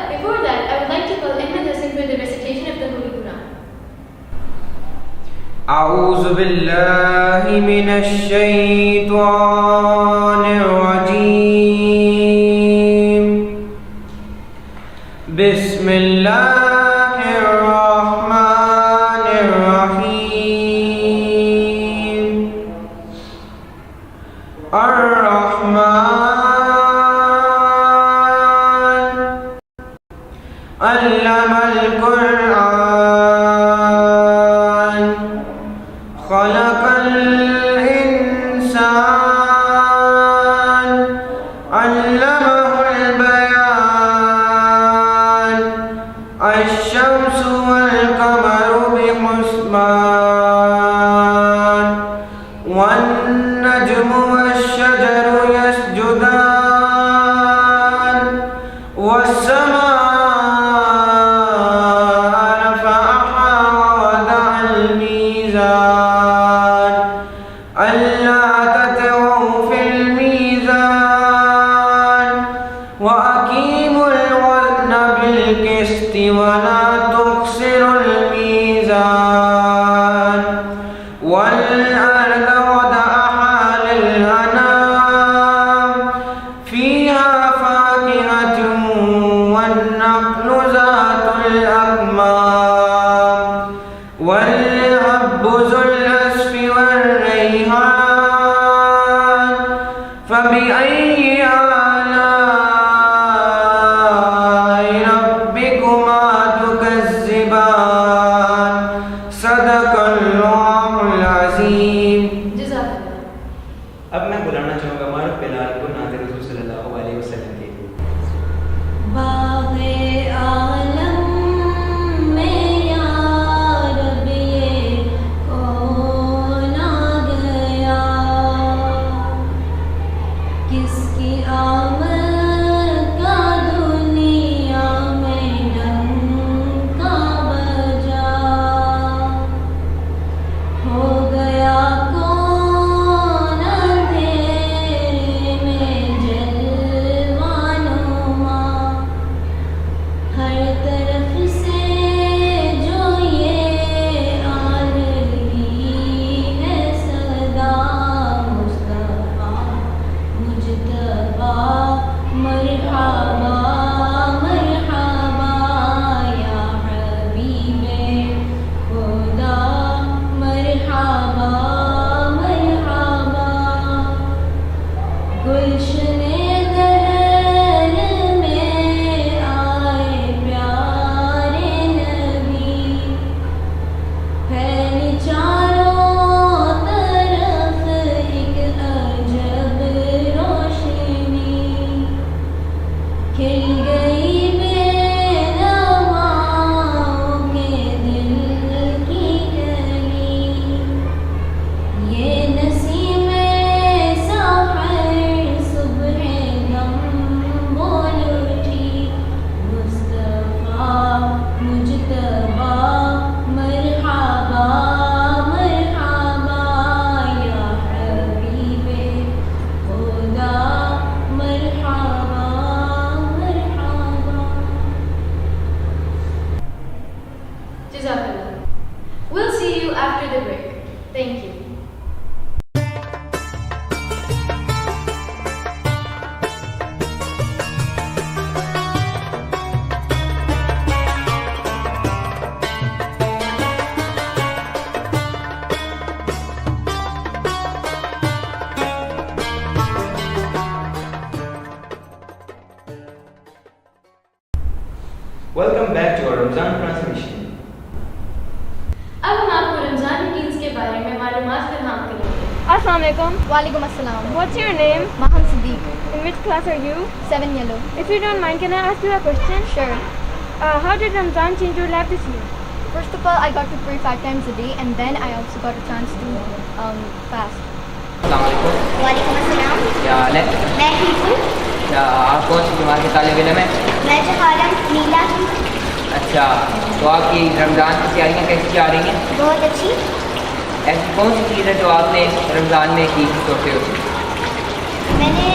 But before that, I would like to call Ahmed Hassan for the recitation of the Holy Quran. أعوذ بالله من الشيطان الرجيم. بسم الله الرحمن الرحيم. الرحمن علم القرآن خلق الإنسان علمه البيان الشمس والقمر بحسبان والنجم والشجر يسجدان والسماء رفعها ووضع الميزان ألا تطغوا في الميزان وأقيموا الوزن بالقسط ولا تخسروا الميزان والأرض وضعها للأنام فيها فاكهة والنخل ذات الأكمام والحب ذو العصف والريحان فبأي آلاء ربكما تكذبان صدق الله العظيम. Jazakallah. अब मैं बुलाना चाहूँगा मारूफ बिलाल को नाते रसूल सल्लल्लाहु अलैहि वसल्लम के। बाग़े आलम में या रब ये कौन आ गया, किसकी आमद का दुनिया में डंका बजा, हो गया कौन अंधेरे में जलवानुमा, हर तरफ से जो ये आ रही है सदा, मुस्तफा मुजतबा मरहबा मरहबा या हबीबे खुदा मरहबा मरहबा। गुलशने दहर में आए प्यारे नबी, फैली चारों तरफ एक अजब रोशनी, खिल गई बेनवाओं के दिल की कली, ये नसीमे सहर सुबह दम बोल उठी, मुस्तफा मुजतबा मरहबा मरहबा या हबीबे खुदा मरहबा मरहबा। Jazakallah. We'll see you after the break. Thank you. Welcome back to our Ramzan Transmission. अब हम आपको रमजान रूटीन्स के बारे में मालूमात फराहम करेंगे। Assalamu alaikum. Walaikum assalam. What's your name? Maham Siddiq. In which class are you? 7 yellow. If you don't mind, can I ask you a question? Sure. How did Ramzan change your life this year? First of all, I got to pray 5 times a day, and then I also got a chance to fast. अस्सलामुअलैकुम। वालेकुम अस्सलाम। क्या हाल है? मैं ठीक हूँ। क्या आप कौन सी जमात के तालिब इल्म हैं? मैं जहारम नीला की। अच्छा, तो आपकी रमज़ान की तैयारियाँ कैसी जा रही हैं? बहुत अच्छी। ऐसी कौन सी चीज़ है जो आपने रमज़ान में की छोटे हो? मैंने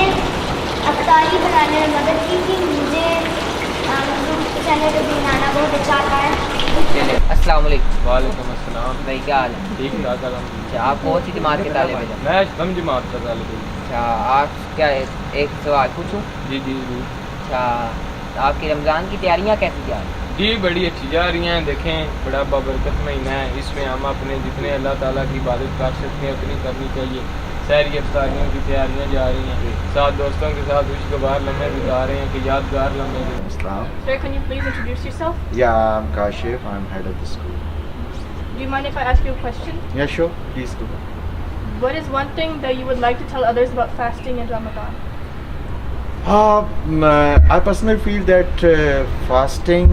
अफ्तारी बनाने में मदद की थी। मुझे मैंने तो दिन आना बहुत अच्छा आता है। चले अस्सलाम वालेकुम। वालेकुम अस्सलाम। भाई क्या हाल है? ठीक ठाक अलहम्दुलिल्लाह। अच्छा, आप कौन सी जमात के तालिब हैं? मैं हम जमात का तालिब हूँ। अच्छा, आप क्या एक सवाल पूछूं? जी जी जी अच्छा, तो आपकी रमज़ान की तैयारियां कैसी जा रही हैं? जी बड़ी अच्छी जा रही हैं। देखें बड़ा बाबरकत महीना है, इसमें हम अपने जितने अल्लाह ताला की इबादत कर सकते हैं उतनी करनी चाहिए। सहरी अफ्तारियों की तैयारियां जा रही हैं, साथ दोस्तों के साथ खुशगवार लम्हे गुजार रहे हैं कि यादगार लम्हे। Islam. Sir, can you please introduce yourself? Yeah, I'm Kashif. I'm head of the school. Do you mind if I ask you a question? Yeah, sure. Please do. What is one thing that you would like to tell others about fasting in Ramadan? I personally feel that fasting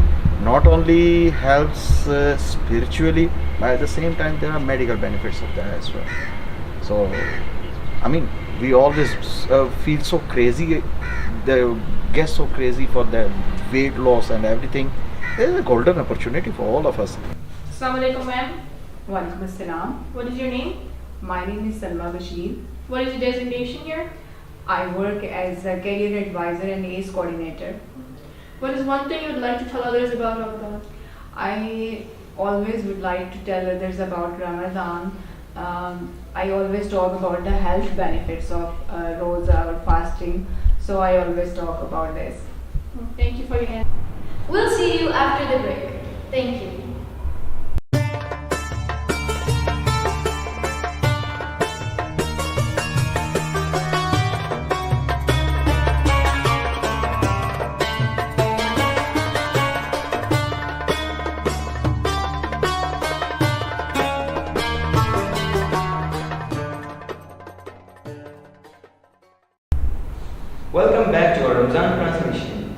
not only helps spiritually, but at the same time there are medical benefits of that as well. So, I mean, we always feel so crazy, get so crazy for the weight loss and everything. There is a golden opportunity for all of us. Assalamu alaikum, ma'am. Walaikum assalam. What is your name? My name is Salma Bashir. What is your designation here? I work as a career advisor and ACE coordinator. What is one thing you would like to tell others about Ramadan? I always would like to tell others about Ramadan. I always talk about the health benefits of roza or fasting, so I always talk about this. Thank you for your answer. We'll see you after the break. Thank you. Welcome back to our Ramzan Transmission.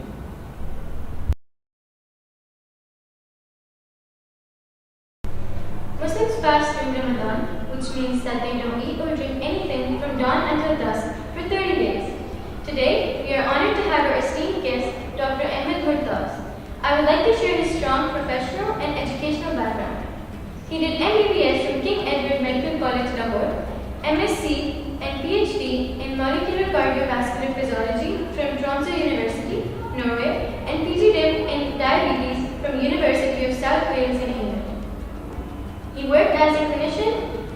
Muslims fast during Ramadan, which means that they don't eat or drink anything from dawn until dusk for 30 days. Today, we are honored to have our esteemed guest, Dr. Ahmed Murtaz. I would like to share his strong professional and educational background. He did MBBS from King Edward Medical College, Lahore, MSc and PhD in molecular cardiovascular physiology from Tromsø University, Norway, and PG Dip in diabetes from University of South Wales in England. He worked as a clinician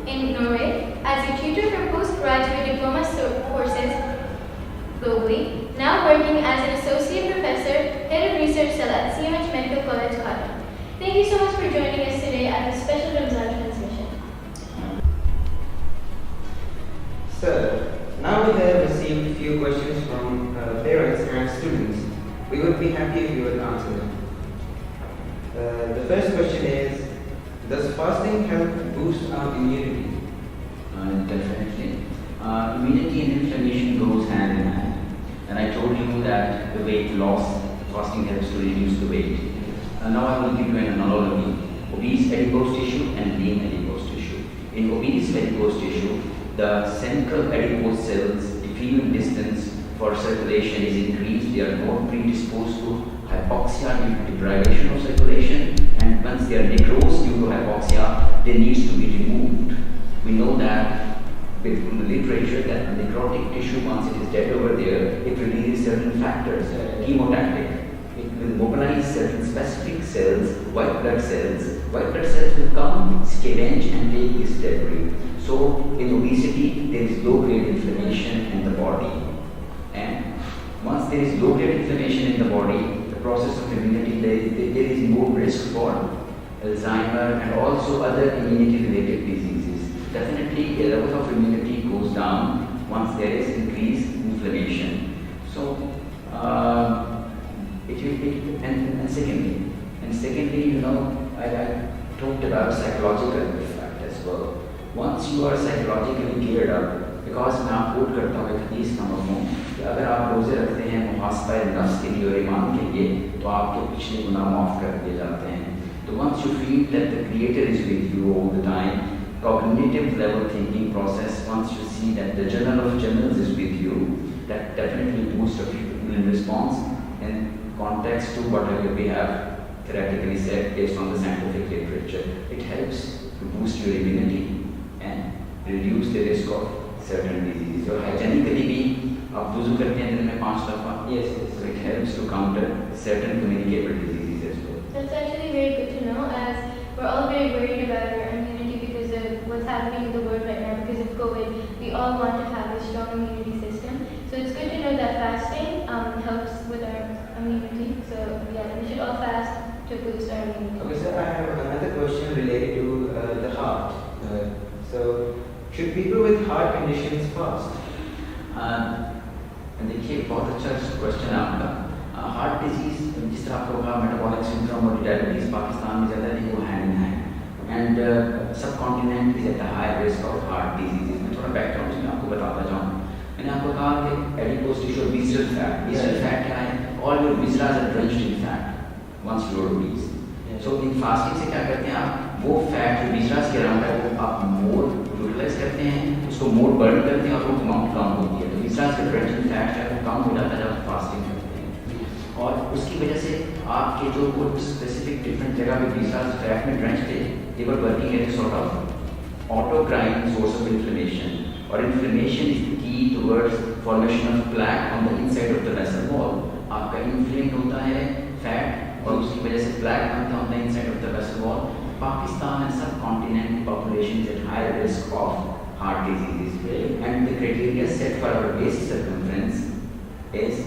in Norway, as a tutor for postgraduate diploma courses globally, now working as an associate professor, head of research cell at CMH Medical College, Kharian. Thank you so much for joining us today at this special Ramzan transmission. Sir, now we have received a few questions from parents and students. We would be happy if you would answer them. The first question is, does fasting help boost our immunity? Definitely. Immunity and inflammation goes hand in hand. And I told you that the weight loss, fasting helps to reduce the weight. Now I will give you an analogy. Obese adipose tissue and lean adipose tissue. In obese adipose tissue, the central adipose cells, diffuse distance for circulation is increased. They are more predisposed to hypoxia due to deprivation of circulation, and once they are necrosed due to hypoxia, they need to be removed. We know that from the literature that the necrotic tissue, once it is dead over there, it releases certain factors, chemotactic. It will mobilize certain specific cells, white blood cells. White blood cells will come, scavenge and take this debris. So in obesity, there is low-grade inflammation in the body. And once there is low-grade inflammation in the body, the process of immunity, there is more risk for Alzheimer and also other immunity-related diseases. Definitely, the level of immunity goes down once there is increased inflammation. So, secondly, you know, I talked about psychological effect as well. Once you are psychologically geared up, because मैं आप coat करता हूँ एक हदीस का मफ़हूम कि अगर आप रोज़े रखते हैं मुहासबा नफ्स के लिए और ईमान के लिए, तो आपके पिछले गुनाह माफ़ कर दिए जाते हैं. So once you feel that the Creator is with you all the time, cognitive level thinking process, once you see that the General of Generals is with you, that definitely boosts your immune response in context to whatever we have theoretically said based on the scientific literature. It helps to boost your immunity and reduce the risk of certain diseases. Or hygienically भी आप वुज़ू करते हैं दिन में 5 दफ़ा. Yes. So it helps to counter certain communicable diseases bit worried about our immunity because of what's happening in the world right now because of COVID. We all want to have a strong immunity system. So it's good to know that fasting helps with our immunity. So yeah, we should all fast to boost our immunity. Okay, sir, I have another question related to the heart. So, should people with heart conditions fast? देखिए बहुत अच्छा question है आपका। Heart disease जिस तरह आपको कहा metabolic syndrome और डायबिटीज पाकिस्तान में ज़्यादा नहीं वो हैंड इन हैंड एंड सब continent is at the high risk of heart disease. मैं थोड़ा बैकग्राउंड में आपको बताता जाऊँ। मैंने आपको कहा कि एडिपोज टिश्यू और विसरल फैट। विसरल फैट क्या है? All your viscera are drenched in fat once you are obese. So in fasting से क्या करते हैं आप? वो फैट जो विसरास के अराउंड है वो आप मोर यूटिलाइज करते हैं, उसको मोर बर्न करते हैं और वो अमाउंट कम होती है। तो विसरास के ड्रेंच्ड फैट है वो कम हो जाता है जब फास्टिंग करते हैं और उसकी वजह से आपके जो वो स्पेसिफिक डिफरेंट जगह पे विसरास फैट में ड्रेंच थे they were working as a sort of autocrine source of inflammation और inflammation is the key towards formation of plaque on the inside of the vessel wall. आपका इन्फ्लेम होता है fat और उसकी वजह से प्लैक बनता है on the inside of the vessel wall. Pakistan and subcontinent population is at high risk of heart diseases and the criteria set for our waist circumference is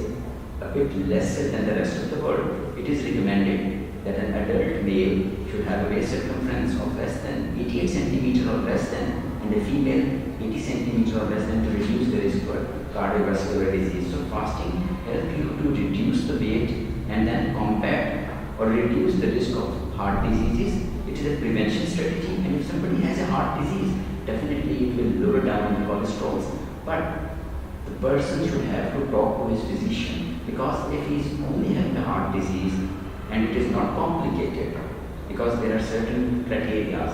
a bit lesser than the rest of the world. It is recommended that an adult male should have a waist circumference of less than 88 centimeter or less than and a female 80 centimeter or less than to reduce the risk for cardiovascular disease. So fasting helps you to reduce the weight and then combat or reduce the risk of heart diseases. It is a prevention strategy and if somebody has a heart disease, definitely it will lower down the cholesterol. But the person should have to talk to his physician because if he is only having a heart disease and it is not complicated, because there are certain criteria.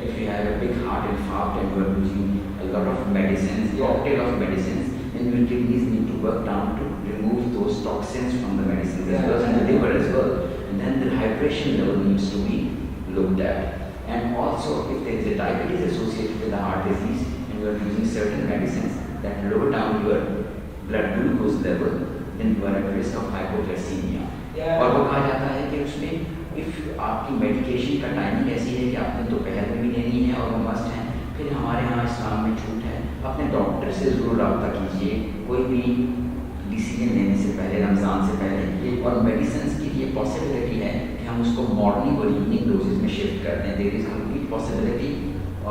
If you have a big heart infarct and you are using a lot of medicines, cocktail of medicines, then your kidneys need to work down to remove those toxins from the medicines as well as the liver as well. And then the hydration level needs to be looked at. And also if there is a diabetes associated with the heart disease and you are using certain medicines that lower down your blood glucose level, then you are at risk of hypoglycemia. और वो कहा जाता है कि उसमें if आपकी medication का timing ऐसी है कि आपने दोपहर में भी लेनी है और वो मस्ट है, फिर हमारे यहाँ इस्लाम में छूट है, अपने डॉक्टर से ज़रूर रब्ता कीजिए कोई भी डिसीजन लेने से पहले, रमज़ान से पहले। और मेडिसिन की ये पॉसिबिलिटी है कि हम उसको मॉर्निंग और इवनिंग डोजेज में शिफ्ट कर दें। देयर इज कंप्लीट पॉसिबिलिटी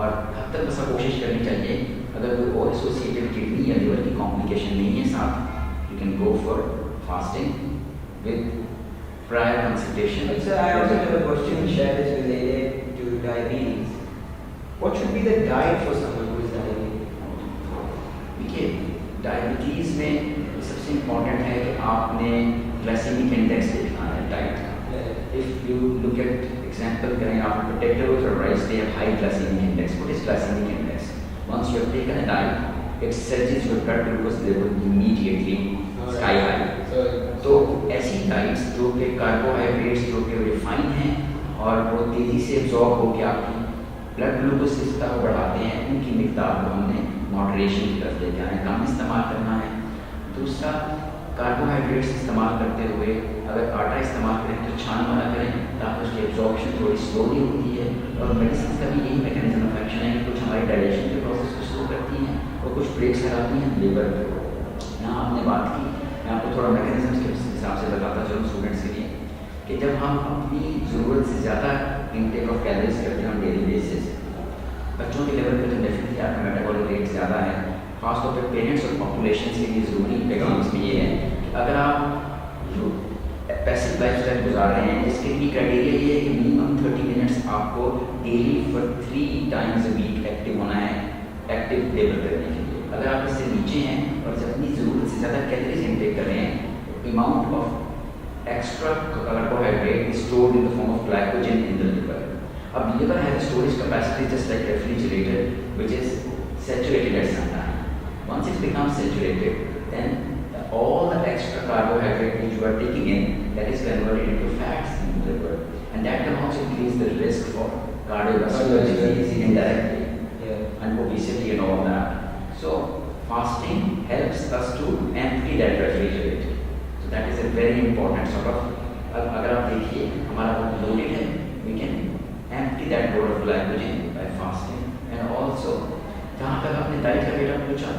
और हद तक बस कोशिश करनी चाहिए अगर कोई और एसोसिएटेड किडनी या लिवर की कॉम्प्लिकेशन नहीं है साथ, you can go for fasting with prior consultation. Sir, I also have a question that is related to diabetes. What should be the diet for someone who is diabetic? देखिए, diabetes में सबसे important है कि आपने glycaemic index देखना है diet का। If you look at example करें आप potatoes or rice, they have high glycemic index. What is glycemic index? Once you have taken a diet, it surges your blood glucose level immediately sky high. तो ऐसी diets जो कि carbohydrates जो कि refine हैं और वो तेज़ी से एब्जॉर्ब होकर आपकी ब्लड ग्लूकोज की स्तर को बढ़ाते हैं, उनकी मिकदार को हमने मॉडरेशन की तरफ लेके आना है, कम इस्तेमाल करना है। दूसरा, कार्बोहाइड्रेट्स इस्तेमाल करते हुए अगर आटा इस्तेमाल करें तो छान वाला करें ताकि उसकी एब्जॉर्प्शन थोड़ी स्लोली होती है। और मेडिसिन का भी यही मैकेनिज्म ऑफ एक्शन है कि कुछ हमारे डाइजेशन के प्रोसेस को स्लो करती हैं और कुछ ब्रेक्स लगाती हैं लेबर पे। यहाँ आपने बात की, मैं आपको थोड़ा मैकेनिज्म के हिसाब से बताता चलूँ स्टूडेंट्स के लिए कि जब हम अपनी ज़रूरत से ज़्यादा इनटेक ऑफ कैलोरीज करते हैं डेली बेसिस, बच्चों के लेवल पे तो डेफिनेटली आपका मेटाबॉलिक रेट ज़्यादा है। खासतौर पर पेरेंट्स और पॉपुलेशन के लिए ज़रूरी पैगाम इसमें ये है कि अगर आप जो पैसिव लाइफ स्टाइल गुजार रहे हैं जिसके लिए क्राइटेरिया ये है कि मिनिमम 30 मिनट्स आपको daily for 3 times a week active होना है, एक्टिव लेवल करने के लिए। अगर आप इससे नीचे हैं और अपनी ज़रूरत से ज़्यादा कैलोरीज इनटेक कर रहे हैं, amount of extra carbohydrate is stored in the form of glycogen in the liver. अब liver has storage capacity just like refrigerator which is saturated at some time. Once it becomes saturated, then all the extra carbohydrate which you are taking in, that is converted into fats in the liver, and that can also increase the risk for cardiovascular disease indirectly, and obesity and all that. So fasting helps us to empty that refrigerator. So that is a very important sort of. अब अगर आप देखिए हमारा वो loaded है, we can empty that load of glycogen by fasting. And also, जहाँ तक आपने डाइट का बेटा पूछा,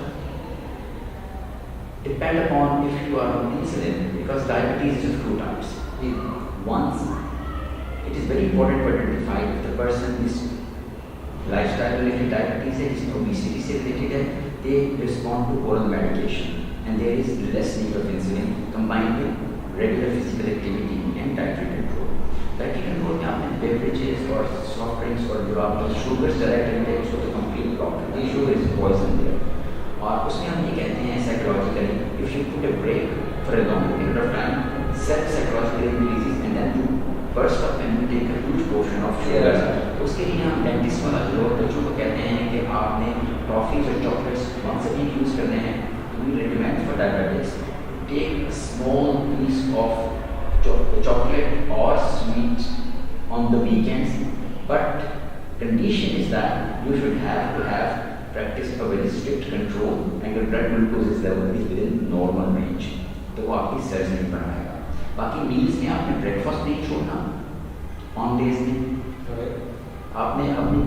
depend upon if you are on insulin, because diabetes is of two types. Once, it is very important to identify if the person is lifestyle related diabetes is obesity से related है, they respond to oral medication and there is less need of insulin combined with regular physical activity and dietary control. Dietary control में आपने beverages और soft drinks और जो आपने sugars direct intake उसको तो complete block करते हैं, sugar is poison there. और उसमें हम ये कहते हैं psychologically, if you put a break for a long period of time, self psychologically increases and then you burst up and you take a huge portion of sugar. तो उसके लिए हम डेंटिस्ट वाला लोग बच्चों को कहते हैं कि आपने टॉफीज और chocolates once a week use करने हैं. We recommend for diabetics take a small piece of chocolate or sweet on the weekends, but condition is that you should have to have practice a very strict control and your blood glucose level is within normal range. तो वो आपकी sales नहीं बढ़ाएगा. बाकी meals में आपने breakfast नहीं छोड़ना ऑन डेज में, आपने अपनी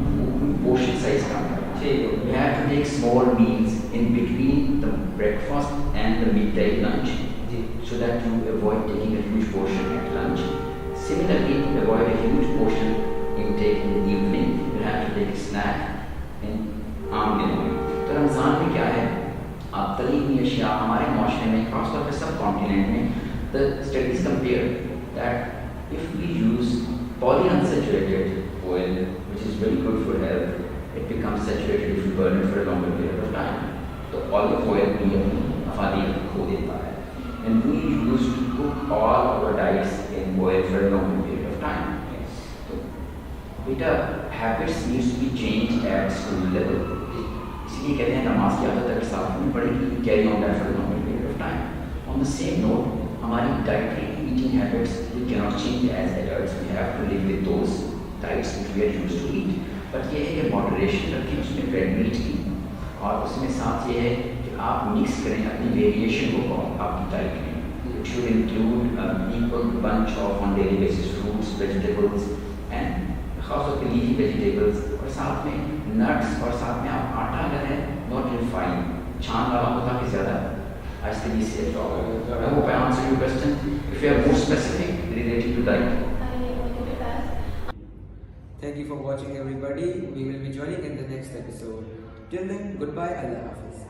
पोर्शन साइज कम करना. You have to take small meals in between the breakfast and the midday lunch, so that you avoid taking a huge portion at lunch. Similarly, to avoid a huge portion intake in the evening, you have to take a snack in आम दिनों में. तो रमज़ान में क्या है, आप तली हुई अशिया हमारे माशरे में खासतौर पर सब कॉन्टिनेंट में the studies compare that if we use polyunsaturated oil, which is very good for health, it becomes saturated if you burn it for a longer period of time. So olive oil भी अपनी अफादियत खो देता है. And we used to cook all our diets in oil for a longer period of time. So beta habits needs to be changed at school level. इसलिए कहते हैं नमाज की आदत अगर साथ में पड़ेगी, carry on that for a longer period of time. On the same note, हमारी dietary eating habits we cannot change as adults. We have to live with those diets which we are used to eat. But ये है कि moderation रखें उसमें red meat की, और उसमें साथ ये है कि आप मिक्स करें अपनी वेरिएशन को आपकी डाइट में. It should include equal bunch of on daily basis fruits, vegetables and खासतौर पर लीफी वेजिटेबल्स, और साथ में नट्स, और साथ में आप आटा अगर है नॉट रिफाइन छान वाला होता कि ज़्यादा आहिस्ते से होगा. I hope I answer your question. If you are more specific related to diet. Thank you for watching everybody. We will be joining in the next episode. Till then, goodbye, Allah Hafiz.